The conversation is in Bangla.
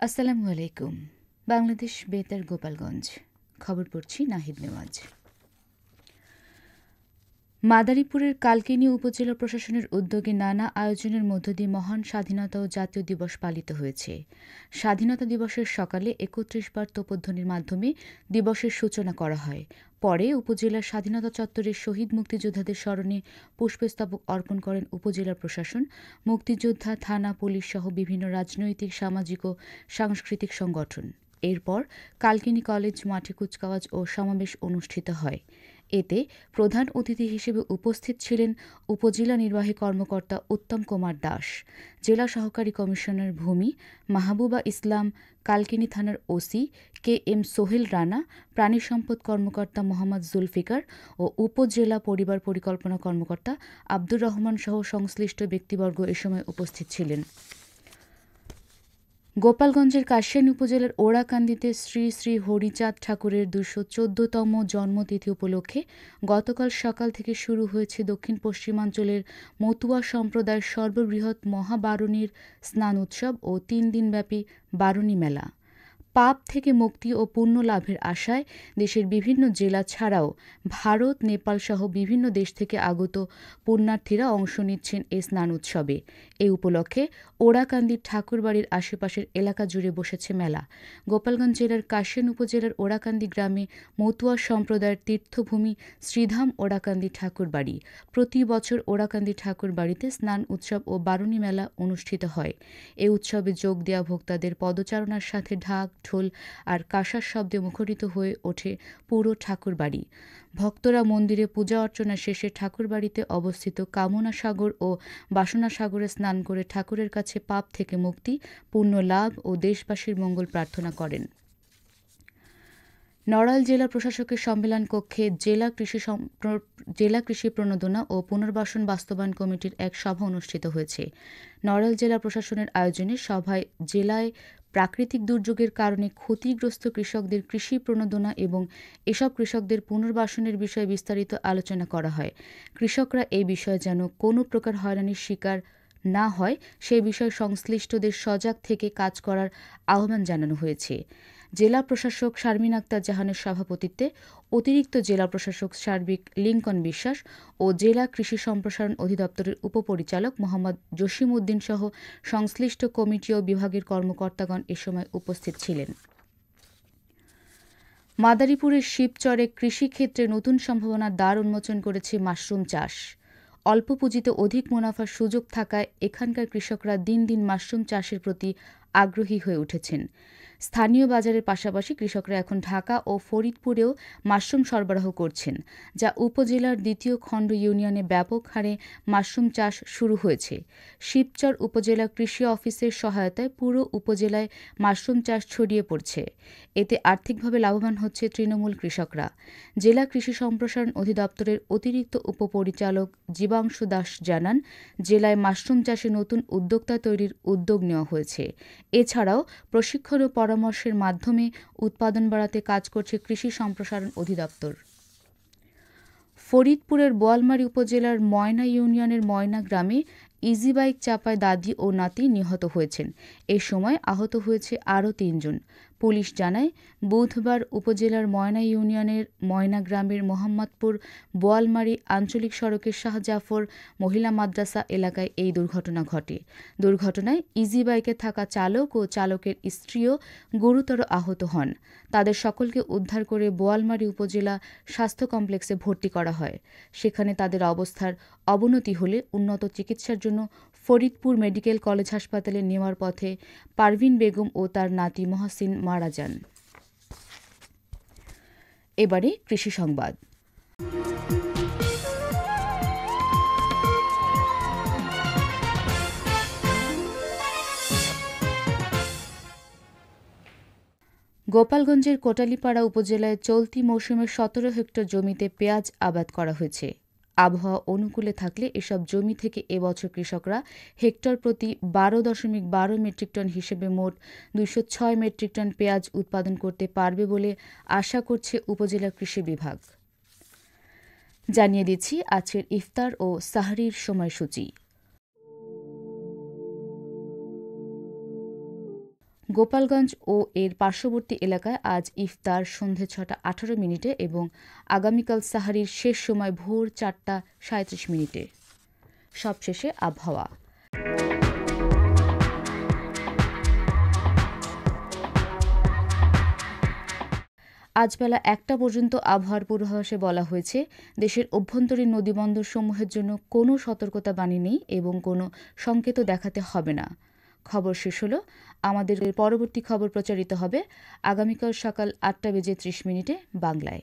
আসসালামু আলাইকুম। বাংলাদেশ বেতার গোপালগঞ্জ। খবর পড়ছি নাহিদ নেওয়াজ। মাদারীপুরের কালকিনি উপজেলা প্রশাসনের উদ্যোগে নানা আয়োজনের মধ্য দিয়ে মহান স্বাধীনতা ও জাতীয় দিবস পালিত হয়েছে। স্বাধীনতা দিবসের সকালে ৩১ বার তোপধ্বনির মাধ্যমে দিবসের সূচনা করা হয়। পরে উপজেলার স্বাধীনতা চত্বরে শহীদ মুক্তিযোদ্ধাদের স্মরণে পুষ্পস্তবক অর্পণ করেন উপজেলা প্রশাসন, মুক্তিযোদ্ধা, থানা, পুলিশ সহ বিভিন্ন রাজনৈতিক, সামাজিক ও সাংস্কৃতিক সংগঠন। এরপর কালকিনি কলেজ মাঠে কুচকাওয়াজ ও সমাবেশ অনুষ্ঠিত হয়। এতে প্রধান অতিথি হিসেবে উপস্থিত ছিলেন উপজেলা নির্বাহী কর্মকর্তা উত্তম কুমার দাস, জেলা সহকারী কমিশনার ভূমি মাহবুবা ইসলাম, কালকিনি থানার OC K M Sohel Rana, প্রাণী সম্পদ কর্মকর্তা মোহাম্মদ জুলফিকার ও উপজেলা পরিবার পরিকল্পনা কর্মকর্তা আব্দুর রহমান সহ সংশ্লিষ্ট ব্যক্তিবর্গ এ সময় উপস্থিত ছিলেন। গোপালগঞ্জের কাশিয়ানী উপজেলার ওড়াকান্দিতে শ্রী শ্রী হরিচাঁদ ঠাকুরের ২১৪তম জন্মতিথি উপলক্ষে গতকাল সকাল থেকে শুরু হয়েছে দক্ষিণ পশ্চিমাঞ্চলের মতুয়া সম্প্রদায়ের সর্ববৃহৎ মহাবারুণীর স্নান উৎসব ও ৩ দিনব্যাপী বারুণী মেলা। পাপ থেকে মুক্তি ও পুণ্য লাভের আশায় দেশের বিভিন্ন জেলা ছাড়াও ভারত, নেপাল সহ বিভিন্ন দেশ থেকে আগত পুণ্যার্থীরা অংশ নিচ্ছেন এই স্নান উৎসবে। এ উপলক্ষে ওড়াকান্দির ঠাকুরবাড়ির আশেপাশের এলাকা জুড়ে বসেছে মেলা। গোপালগঞ্জ জেলার কাশিয়ানী উপজেলার ওড়াকান্দি গ্রামে মতুয়া সম্প্রদায়ের তীর্থভূমি শ্রীধাম ওড়াকান্দি ঠাকুরবাড়ি। প্রতি বছর ওড়াকান্দি ঠাকুরবাড়িতে স্নান উৎসব ও বারুণী মেলা অনুষ্ঠিত হয়। এ উৎসবে যোগ দেওয়া ভক্তদের পদচারণার সাথে ঢাক, ঢোল আর কাঁসার শব্দে মুখরিত হয়ে ওঠে পুরো ঠাকুরবাড়ি। ভক্তরা মন্দিরে পূজা অর্চনা শেষে ঠাকুরবাড়িতে অবস্থিত কামনা সাগর ও বাসনা সাগরে স্নান করে ঠাকুরের কাছে পাপ থেকে মুক্তি, পুণ্য লাভ ও দেশবাসীর মঙ্গল প্রার্থনা করেন। নড়াইল জেলা প্রশাসকের সম্মেলন কক্ষে জেলা কৃষি প্রণোদনা ও পুনর্বাসন বাস্তবায়ন কমিটির এক সভা অনুষ্ঠিত হয়েছে। নড়াইল জেলা প্রশাসনের আয়োজনে সভায় জেলায় প্রাকৃতিক দুর্যোগের কারণে ক্ষতিগ্রস্ত কৃষকদের কৃষি প্রণোদনা এবং এসব কৃষকদের পুনর্বাসনের বিষয়ে বিস্তারিত আলোচনা করা হয়। কৃষকরা এই বিষয়ে যেন কোনো প্রকার হয়রানির শিকার না হয় সে বিষয়ে সংশ্লিষ্টদের সজাগ থেকে কাজ করার আহ্বান জানানো হয়েছে। জেলা প্রশাসক শারমিন আক্তার জাহানের সভাপতিত্বে অতিরিক্ত জেলা প্রশাসক সার্বিক লিংকন বিশ্বাস ও জেলা কৃষি সম্প্রসারণ অধিদপ্তরের উপপরিচালক মোহাম্মদ জসিম উদ্দিন সহ সংশ্লিষ্ট কমিটি ও বিভাগের কর্মকর্তাগণ এ সময় উপস্থিত ছিলেন। মাদারীপুরের শিবচরে কৃষিক্ষেত্রে নতুন সম্ভাবনার দ্বার উন্মোচন করেছে মাশরুম চাষ। অল্প পুঁজিতে অধিক মুনাফার সুযোগ থাকায় এখানকার কৃষকরা দিন দিন মাশরুম চাষের প্রতি আগ্রহী হয়ে উঠেছেন। স্থানীয় বাজারের পাশাপাশি কৃষকরা এখন ঢাকা ও ফরিদপুরেও মাশরুম সরবরাহ করছেন, যা উপজেলার দ্বিতীয় খণ্ড ইউনিয়নে ব্যাপক হারে মাশরুম চাষ শুরু হয়েছে। শিবচর উপজেলা কৃষি অফিসের সহায়তায় পুরো উপজেলায় মাশরুম চাষ ছড়িয়ে পড়ছে। এতে আর্থিকভাবে লাভবান হচ্ছে তৃণমূল কৃষকরা। জেলা কৃষি সম্প্রসারণ অধিদপ্তরের অতিরিক্ত উপপরিচালক জীবাংশু দাস জানান, জেলায় মাশরুম চাষে নতুন উদ্যোক্তা তৈরির উদ্যোগ নেওয়া হয়েছে। এছাড়াও প্রশিক্ষণ ও পরামর্শের মাধ্যমে উৎপাদন বাড়াতে কাজ করছে কৃষি সম্প্রসারণ অধিদপ্তর। ফরিদপুরের বোয়ালমারী উপজেলার ময়না ইউনিয়নের ময়না গ্রামে ইজিবাইক চাপায় দাদি ও নাতি নিহত হয়েছেন। এ সময় আহত হয়েছে আরও ৩ জন। পুলিশ জানায়, বুধবার উপজেলার ময়না ইউনিয়নের ময়না গ্রামের মোহাম্মদপুর বোয়ালমারী আঞ্চলিক সড়কের শাহজাফর মহিলা মাদ্রাসা এলাকায় এই দুর্ঘটনা ঘটে। দুর্ঘটনায় ইজিবাইকে থাকা চালক ও চালকের স্ত্রীও গুরুতর আহত হন। তাদের সকলকে উদ্ধার করে বোয়ালমারী উপজেলা স্বাস্থ্য কমপ্লেক্সে ভর্তি করা হয়। সেখানে তাদের অবস্থার অবনতি হলে উন্নত চিকিৎসার জন্য ফরিদপুর মেডিকেল কলেজ হাসপাতালে নেওয়ার পথে পারভিন বেগম ও তার নাতি মহসিন মারা যান। এবারে কৃষি সংবাদ। গোপালগঞ্জের কোটালীপাড়া উপজেলায় চলতি মৌসুমে ১৭ হেক্টর জমিতে পেঁয়াজ আবাদ করা হয়েছে। আবহাওয়া অনুকূলে থাকলে এসব জমি থেকে এবছর কৃষকরা হেক্টর প্রতি ১২.১২ মেট্রিক টন হিসেবে মোট ২০৬ মেট্রিক টন পেঁয়াজ উৎপাদন করতে পারবে বলে আশা করছে উপজেলা কৃষি বিভাগ। জানিয়ে দিচ্ছি আজকের ইফতার ও সাহরির সময়সূচি। গোপালগঞ্জ ও এর পার্শ্ববর্তী এলাকায় আজ ইফতার সন্ধে ৬টা ১৮ মিনিটে এবং আগামীকাল সাহারির শেষ সময় ভোর ৪টা ৩৭ মিনিটে। সবশেষে আবহাওয়া। আজ বেলা ১টা পর্যন্ত আবহাওয়ার পূর্বাভাসে বলা হয়েছে, দেশের অভ্যন্তরীণ নদীবন্দরসমূহের জন্য কোনো সতর্কতাবাণী নেই এবং কোনো সংকেতও দেখাতে হবে না। খবর শেষ হলো। আমাদের পরবর্তী খবর প্রচারিত হবে আগামীকাল সকাল ৮টা বেজে ৩০ মিনিটে বাংলায়।